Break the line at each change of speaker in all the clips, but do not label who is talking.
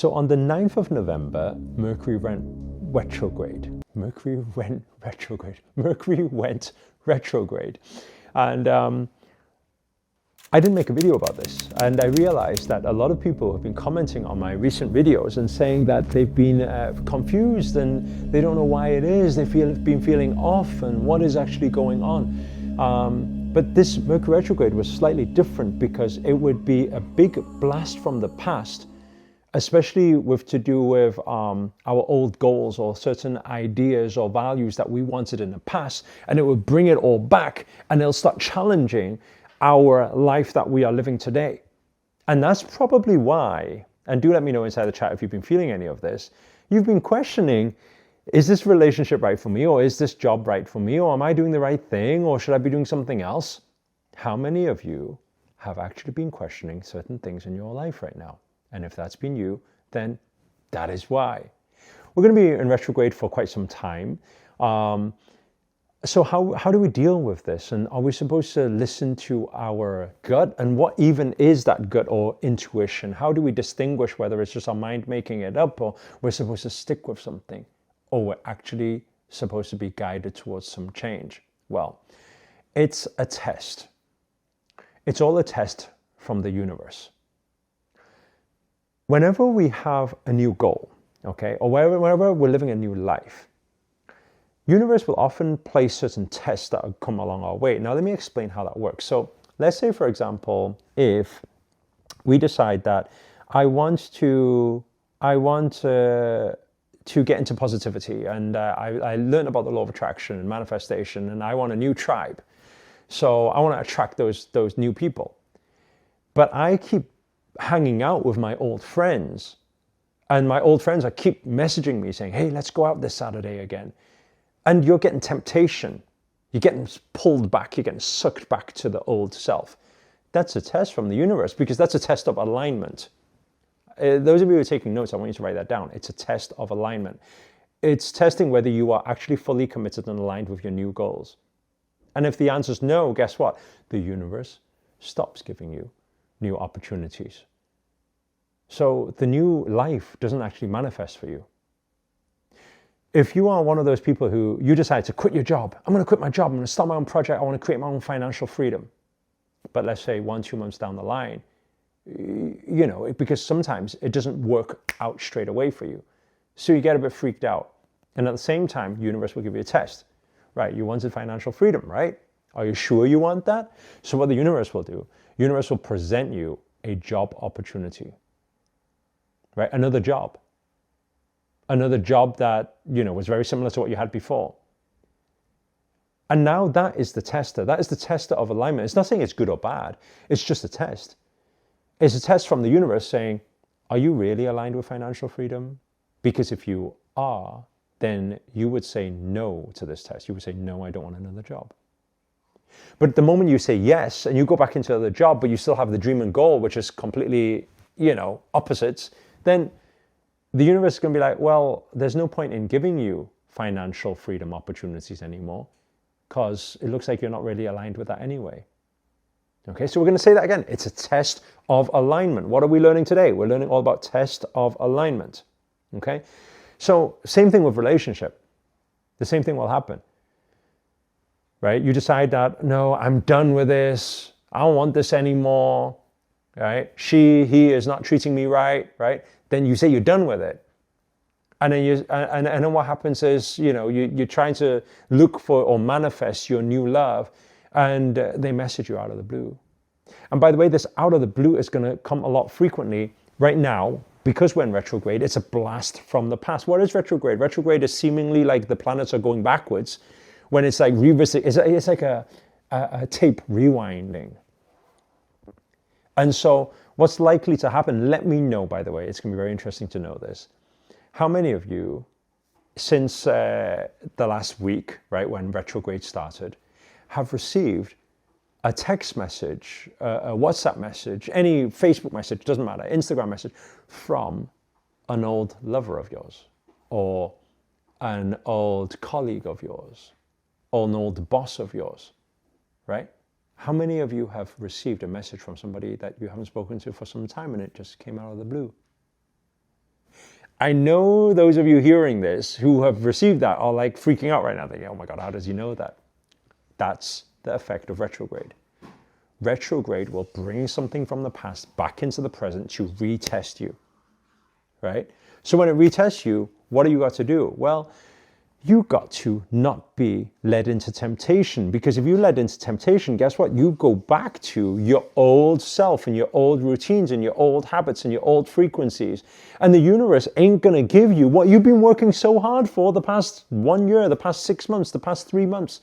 So on the 9th of November, Mercury went retrograde. Mercury went retrograde. Mercury went retrograde. And I didn't make a video about this. And I realized that a lot of people have been commenting on my recent videos and saying that they've been confused and they don't know why it is. They've been feeling off and what is actually going on. But this Mercury retrograde was slightly different because it would be a big blast from the past, especially to do with our old goals or certain ideas or values that we wanted in the past, and it would bring it all back and it'll start challenging our life that we are living today. And that's probably why, and do let me know inside the chat if you've been feeling any of this, you've been questioning, is this relationship right for me, or is this job right for me, or am I doing the right thing, or should I be doing something else? How many of you have actually been questioning certain things in your life right now? And if that's been you, then that is why. We're going to be in retrograde for quite some time. So how do we deal with this? And are we supposed to listen to our gut? And what even is that gut or intuition? How do we distinguish whether it's just our mind making it up, or we're supposed to stick with something, or we're actually supposed to be guided towards some change? Well, it's a test. It's all a test from the universe. Whenever we have a new goal, okay, or whenever we're living a new life, universe will often place certain tests that will come along our way. Now, let me explain how that works. So let's say, for example, if we decide that I want to get into positivity, and I learned about the law of attraction and manifestation, and I want a new tribe. So I want to attract those new people. But I keep hanging out with my old friends, and my old friends keep messaging me saying, hey, let's go out this Saturday again. And you're getting temptation. You're getting pulled back. You're getting sucked back to the old self. That's a test from the universe, because that's a test of alignment. Those of you who are taking notes, I want you to write that down. It's a test of alignment. It's testing whether you are actually fully committed and aligned with your new goals. And if the answer is no, guess what? The universe stops giving you new opportunities. So the new life doesn't actually manifest for you. If you are one of those people who you decide to quit your job, I'm going to quit my job, I'm going to start my own project, I want to create my own financial freedom. But let's say 1-2 months down the line, because sometimes it doesn't work out straight away for you. So you get a bit freaked out. And at the same time, the universe will give you a test. Right, you wanted financial freedom, right? Are you sure you want that? So what the universe will do, the universe will present you a job opportunity. Right, another job that, was very similar to what you had before. And now that is the tester. That is the tester of alignment. It's not saying it's good or bad. It's just a test. It's a test from the universe saying, are you really aligned with financial freedom? Because if you are, then you would say no to this test. You would say, no, I don't want another job. But the moment you say yes, and you go back into the job, but you still have the dream and goal, which is completely, opposites, then the universe is going to be like, well, there's no point in giving you financial freedom opportunities anymore, because it looks like you're not really aligned with that anyway. Okay, so we're going to say that again. It's a test of alignment. What are we learning today? We're learning all about test of alignment. Okay, so same thing with relationship. The same thing will happen. Right? You decide that, no, I'm done with this. I don't want this anymore. Right? He is not treating me right. Right? Then you say you're done with it. And then what happens is, you're trying to look for or manifest your new love, and they message you out of the blue. And by the way, this out of the blue is going to come a lot frequently right now, because we're in retrograde. It's a blast from the past. What is retrograde? Retrograde is seemingly like the planets are going backwards, when it's like revisiting. It's like a tape rewinding. And so what's likely to happen, let me know, by the way, it's going to be very interesting to know this. How many of you, since the last week, right, when retrograde started, have received a text message, a WhatsApp message, any Facebook message, doesn't matter, Instagram message, from an old lover of yours, or an old colleague of yours, or an old boss of yours, right? How many of you have received a message from somebody that you haven't spoken to for some time and it just came out of the blue? I know those of you hearing this who have received that are like freaking out right now, thinking, oh my God, how does he know that? That's the effect of retrograde. Retrograde will bring something from the past back into the present to retest you, right? So when it retests you, what do you got to do? Well, you got to not be led into temptation, because if you led into temptation, guess what? You go back to your old self and your old routines and your old habits and your old frequencies. And the universe ain't going to give you what you've been working so hard for the past 1 year, the past 6 months, the past 3 months.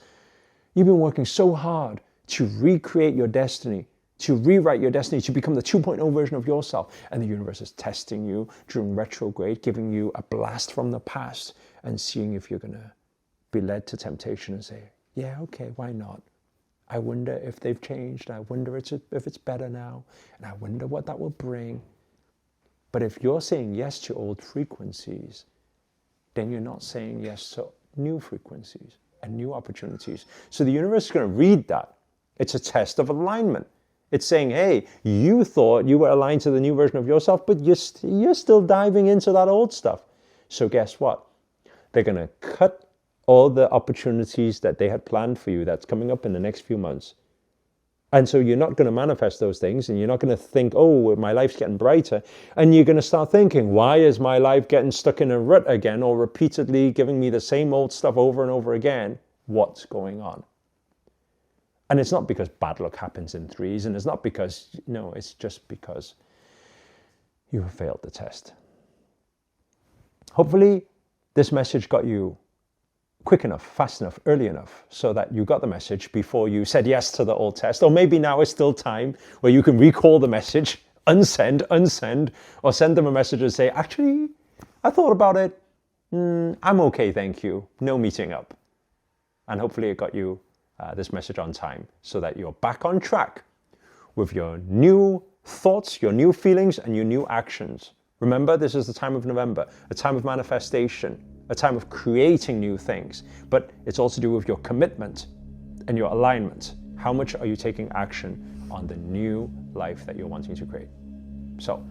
You've been working so hard to recreate your destiny, to rewrite your destiny, to become the 2.0 version of yourself. And the universe is testing you during retrograde, giving you a blast from the past and seeing if you're going to be led to temptation and say, yeah, okay, why not? I wonder if they've changed. I wonder if it's better now. And I wonder what that will bring. But if you're saying yes to old frequencies, then you're not saying yes to new frequencies and new opportunities. So the universe is going to read that. It's a test of alignment. It's saying, hey, you thought you were aligned to the new version of yourself, but you're still diving into that old stuff. So guess what? They're going to cut all the opportunities that they had planned for you that's coming up in the next few months. And so you're not going to manifest those things, and you're not going to think, oh, my life's getting brighter. And you're going to start thinking, why is my life getting stuck in a rut again, or repeatedly giving me the same old stuff over and over again? What's going on? And it's not because bad luck happens in threes, and it's not because, no, it's just because you have failed the test. Hopefully, this message got you quick enough, fast enough, early enough, so that you got the message before you said yes to the old test. Or maybe now is still time where you can recall the message, unsend, or send them a message and say, actually, I thought about it. I'm okay, thank you. No meeting up. And hopefully it got you this message on time so that you're back on track with your new thoughts, your new feelings, and your new actions. Remember, this is the time of November, a time of manifestation, a time of creating new things, but it's also to do with your commitment and your alignment. How much are you taking action on the new life that you're wanting to create? So,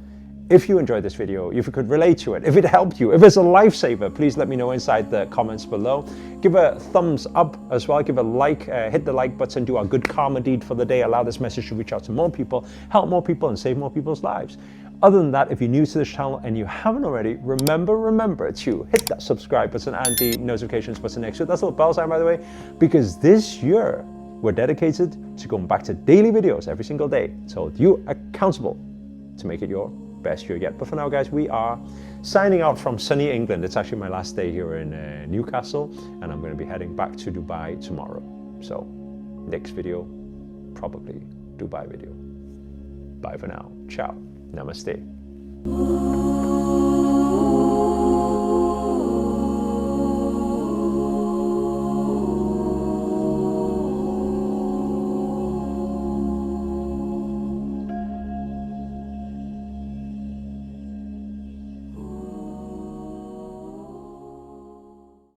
if you enjoyed this video, if you could relate to it, if it helped you, if it's a lifesaver, please let me know inside the comments below. Give a thumbs up as well, give a like, hit the like button, do our good karma deed for the day, allow this message to reach out to more people, help more people, and save more people's lives. Other than that, if you're new to this channel and you haven't already, remember to hit that subscribe button and the notifications button next to it. That's a little bell sign, by the way, because this year we're dedicated to going back to daily videos every single day to hold you accountable to make it your best year yet. But for now, guys, we are signing out from sunny England. It's actually my last day here in Newcastle, and I'm going to be heading back to Dubai tomorrow. So next video, probably Dubai video. Bye for now. Ciao. Namaste.